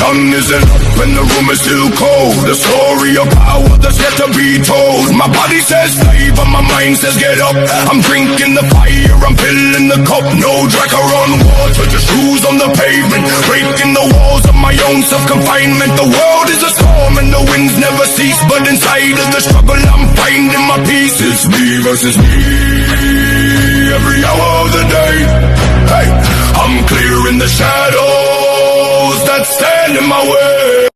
sun isn't up and the room is still cold. The story of power that's yet to be told. My body says stay, but my mind says get up. I'm drinking the fire, I'm filling the cup. No Draco on water, just shoes on the pavement. Breaking the walls of my own self-confinement. The world is a storm and the winds never cease, but inside of the struggle I'm finding my peace. It's me versus me, every hour of the day. Hey, I'm clearing the shadows that stand in my way.